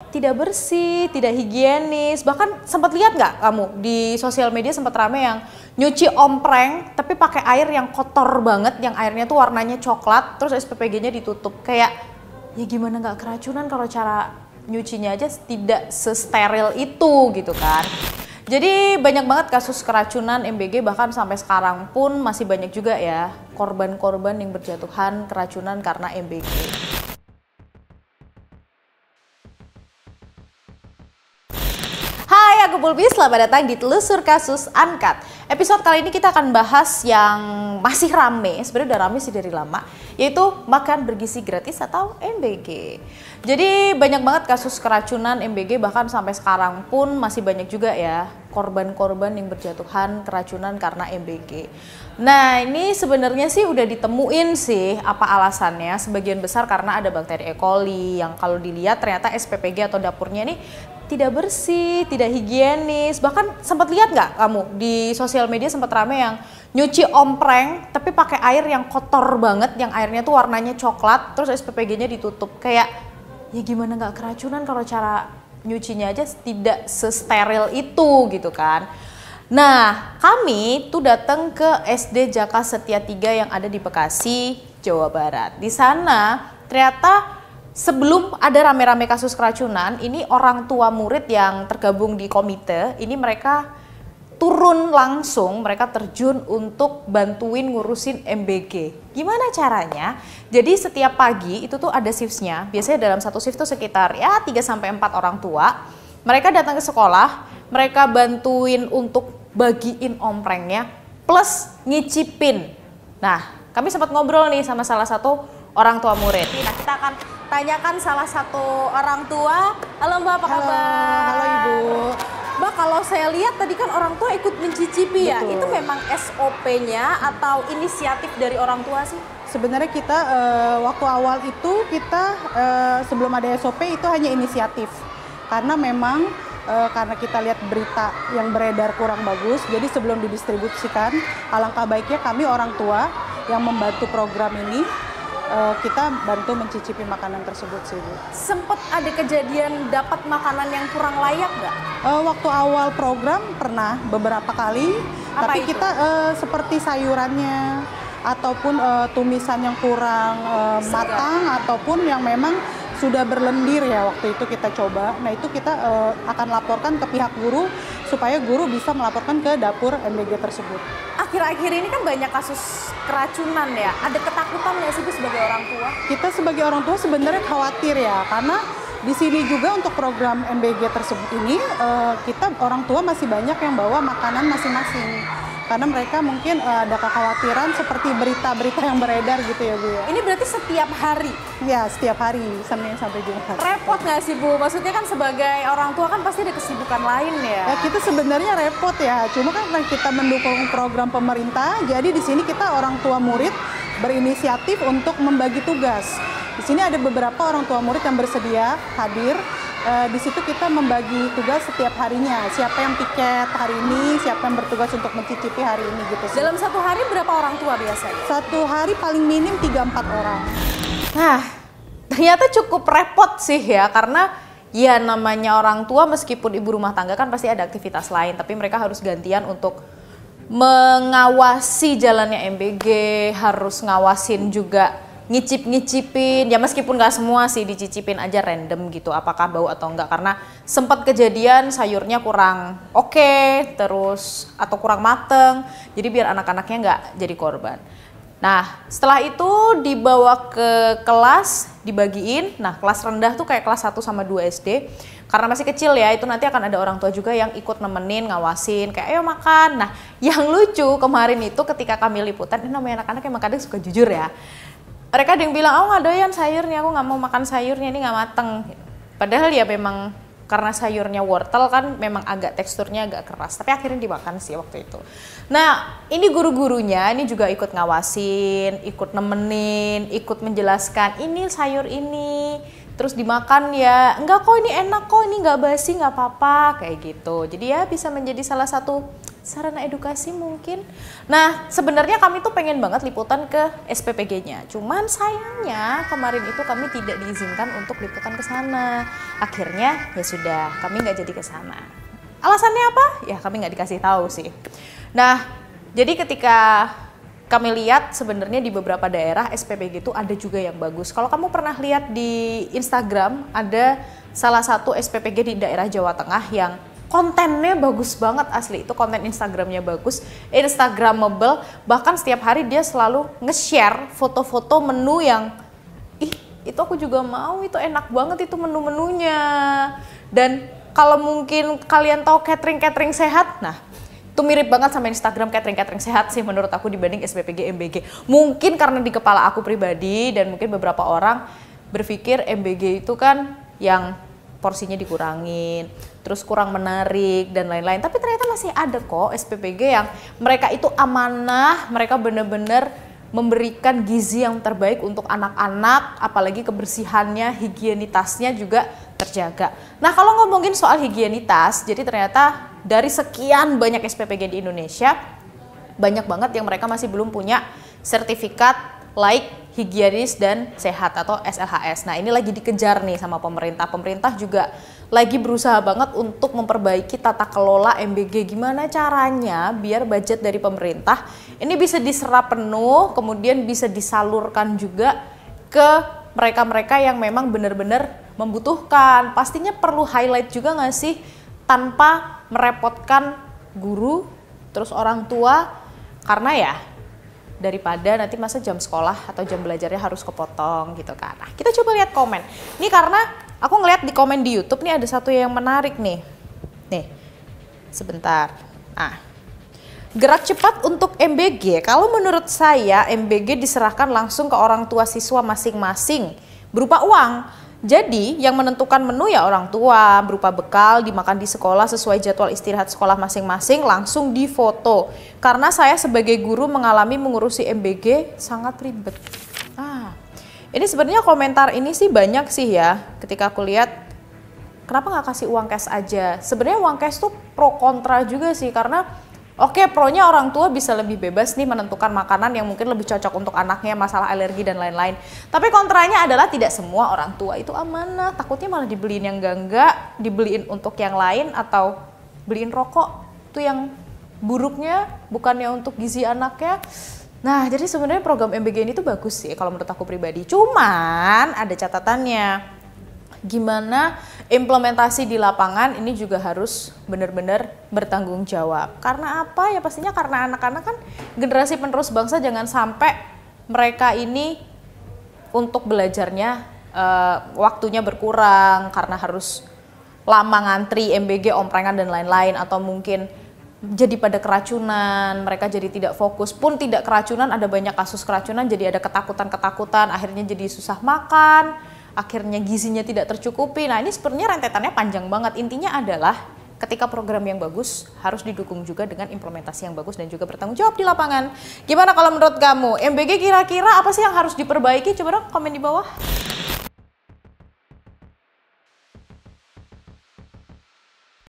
tidak bersih, tidak higienis. Bahkan sempat lihat nggak kamu di sosial media sempat rame yang nyuci ompreng tapi pakai air yang kotor banget, yang airnya tuh warnanya coklat, terus SPPG-nya ditutup. Kayak ya gimana nggak keracunan kalau cara nyucinya aja tidak sesteril itu gitu kan. Jadi banyak banget kasus keracunan MBG, bahkan sampai sekarang pun masih banyak juga ya korban-korban yang berjatuhan keracunan karena MBG. Hai, aku Pulpi, selamat datang di Telusur Kasus Uncut. Episode kali ini kita akan bahas yang masih rame, sebenarnya udah rame sih dari lama, yaitu makan bergizi gratis atau MBG. Jadi banyak banget kasus keracunan MBG, bahkan sampai sekarang pun masih banyak juga ya korban-korban yang berjatuhan keracunan karena MBG. Nah ini sebenarnya sih udah ditemuin sih apa alasannya, sebagian besar karena ada bakteri E. coli yang kalau dilihat ternyata SPPG atau dapurnya nih tidak bersih, tidak higienis. Bahkan sempat lihat nggak kamu di sosial media sempat rame yang nyuci ompreng tapi pakai air yang kotor banget, yang airnya tuh warnanya coklat, terus SPPG-nya ditutup. Kayak ya gimana nggak keracunan kalau cara nyucinya aja tidak sesteril itu gitu kan. Nah kami tuh datang ke SD Jaka Setia 3 yang ada di Bekasi, Jawa Barat. Di sana ternyata sebelum ada rame-rame kasus keracunan, ini orang tua murid yang tergabung di komite, ini mereka turun langsung, mereka terjun untuk bantuin ngurusin MBG. Gimana caranya? Jadi setiap pagi itu tuh ada shifts-nya, biasanya dalam satu shift tuh sekitar ya 3-4 orang tua. Mereka datang ke sekolah, mereka bantuin untuk bagiin omprengnya, plus ngicipin. Nah, kami sempat ngobrol nih sama salah satu orang tua murid. Nah, kita akan tanyakan salah satu orang tua. Halo Mbak, apa kabar? Halo Ibu. Mbak, kalau saya lihat tadi kan orang tua ikut mencicipi ya. Betul. Itu memang SOP-nya atau inisiatif dari orang tua sih? Sebenarnya kita waktu awal itu kita sebelum ada SOP itu hanya inisiatif. Karena memang karena kita lihat berita yang beredar kurang bagus, jadi sebelum didistribusikan, alangkah baiknya kami orang tua yang membantu program ini, kita bantu mencicipi makanan tersebut sih Bu. Sempet ada kejadian dapat makanan yang kurang layak nggak? Waktu awal program pernah beberapa kali, Apa tapi itu? kita seperti sayurannya ataupun tumisan yang kurang matang ataupun yang memang sudah berlendir ya waktu itu kita coba. Nah itu kita akan laporkan ke pihak guru supaya guru bisa melaporkan ke dapur MBG tersebut. Akhir-akhir ini kan banyak kasus keracunan ya. Ada ketakutan nggak sih Bu sebagai orang tua? Kita sebagai orang tua sebenarnya khawatir ya, karena di sini juga untuk program MBG tersebut ini kita orang tua masih banyak yang bawa makanan masing-masing. Karena mereka mungkin ada kekhawatiran seperti berita-berita yang beredar gitu ya Bu ya. Ini berarti setiap hari? Ya setiap hari, Senin sampai Jumat. Repot nggak sih Bu? Maksudnya kan sebagai orang tua kan pasti ada kesibukan lain ya? Ya kita sebenarnya repot ya, cuma kan kita mendukung program pemerintah, jadi di sini kita orang tua murid berinisiatif untuk membagi tugas. Di sini ada beberapa orang tua murid yang bersedia hadir. Di situ kita membagi tugas setiap harinya, siapa yang piket hari ini, siapa yang bertugas untuk mencicipi hari ini gitu sih. Dalam satu hari berapa orang tua biasanya? Satu hari paling minim 3-4 orang. Nah, ternyata cukup repot sih ya, karena ya namanya orang tua meskipun ibu rumah tangga kan pasti ada aktivitas lain, tapi mereka harus gantian untuk mengawasi jalannya MBG, harus ngawasin juga ngicip-ngicipin, ya meskipun nggak semua sih, dicicipin aja random gitu, apakah bau atau enggak, karena sempat kejadian sayurnya kurang oke, terus atau kurang mateng, jadi biar anak-anaknya nggak jadi korban. Nah setelah itu dibawa ke kelas, dibagiin. Nah kelas rendah tuh kayak kelas 1 sama 2 SD, karena masih kecil ya, itu nanti akan ada orang tua juga yang ikut nemenin, ngawasin, kayak ayo makan. Nah yang lucu kemarin itu ketika kami liputan, ini namanya anak-anak emang kadang suka jujur ya, mereka ada yang bilang, aku nggak doyan sayurnya, aku nggak mau makan sayurnya, ini nggak mateng. Padahal ya memang karena sayurnya wortel kan memang agak teksturnya agak keras, tapi akhirnya dimakan sih waktu itu. Nah ini guru-gurunya ini juga ikut ngawasin, ikut nemenin, ikut menjelaskan ini sayur ini, terus dimakan ya, enggak kok ini enak kok, ini nggak basi, nggak apa-apa, kayak gitu. Jadi ya bisa menjadi salah satu sarana edukasi mungkin. Nah, sebenarnya kami tuh pengen banget liputan ke SPPG-nya. Cuman sayangnya kemarin itu kami tidak diizinkan untuk liputan ke sana. Akhirnya ya sudah, kami nggak jadi ke sana. Alasannya apa? Ya kami nggak dikasih tahu sih. Nah, jadi ketika kami lihat sebenarnya di beberapa daerah SPPG itu ada juga yang bagus. Kalau kamu pernah lihat di Instagram, ada salah satu SPPG di daerah Jawa Tengah yang kontennya bagus banget asli. Itu konten Instagramnya bagus, Instagramable. Bahkan setiap hari dia selalu nge-share foto-foto menu yang, ih itu aku juga mau, itu enak banget itu menu-menunya. Dan kalau mungkin kalian tahu catering sehat, nah itu mirip banget sama Instagram catering sehat sih menurut aku dibanding SPPG MBG. Mungkin karena di kepala aku pribadi dan mungkin beberapa orang berpikir MBG itu kan yang porsinya dikurangin, terus kurang menarik dan lain-lain. Tapi ternyata masih ada kok SPPG yang mereka itu amanah, mereka benar-benar memberikan gizi yang terbaik untuk anak-anak, apalagi kebersihannya, higienitasnya juga terjaga. Nah kalau ngomongin soal higienitas, jadi ternyata dari sekian banyak SPPG di Indonesia, banyak banget yang mereka masih belum punya sertifikat laik higienis dan sehat atau SLHS. Nah ini lagi dikejar nih sama pemerintah. Pemerintah juga lagi berusaha banget untuk memperbaiki tata kelola MBG. Gimana caranya biar budget dari pemerintah ini bisa diserap penuh, kemudian bisa disalurkan juga ke mereka-mereka yang memang benar-benar membutuhkan. Pastinya perlu highlight juga nggak sih, tanpa merepotkan guru, terus orang tua, karena ya daripada nanti masa jam sekolah atau jam belajarnya harus kepotong gitu kan. Nah, kita coba lihat komen. Ini karena aku ngeliat di komen di YouTube nih ada satu yang menarik nih. Nih, sebentar. Nah, gerak cepat untuk MBG. Kalau menurut saya MBG diserahkan langsung ke orang tua siswa masing-masing berupa uang. Jadi yang menentukan menu ya orang tua, berupa bekal dimakan di sekolah sesuai jadwal istirahat sekolah masing-masing, langsung difoto. Karena saya sebagai guru mengalami mengurusi MBG sangat ribet. Ini sebenarnya komentar ini sih banyak sih ya. Ketika aku lihat, kenapa nggak kasih uang cash aja? Sebenarnya uang cash tuh pro kontra juga sih, karena oke, pronya orang tua bisa lebih bebas nih menentukan makanan yang mungkin lebih cocok untuk anaknya, masalah alergi dan lain-lain. Tapi kontranya adalah tidak semua orang tua itu amanah. Takutnya malah dibeliin yang enggak, dibeliin untuk yang lain, atau beliin rokok. Itu yang buruknya, bukannya untuk gizi anaknya. Nah, jadi sebenarnya program MBG ini tuh bagus sih kalau menurut aku pribadi. Cuman ada catatannya. Gimana implementasi di lapangan ini juga harus benar-benar bertanggung jawab. Karena apa? Ya pastinya karena anak-anak kan generasi penerus bangsa, jangan sampai mereka ini untuk belajarnya waktunya berkurang karena harus lama ngantri MBG, omprengan dan lain-lain, atau mungkin jadi pada keracunan, mereka jadi tidak fokus. Pun tidak keracunan, ada banyak kasus keracunan, jadi ada ketakutan-ketakutan, akhirnya jadi susah makan, akhirnya gizinya tidak tercukupi. Nah ini sebenarnya rentetannya panjang banget. Intinya adalah ketika program yang bagus harus didukung juga dengan implementasi yang bagus dan juga bertanggung jawab di lapangan. Gimana kalau menurut kamu? MBG kira-kira apa sih yang harus diperbaiki? Coba dong komen di bawah.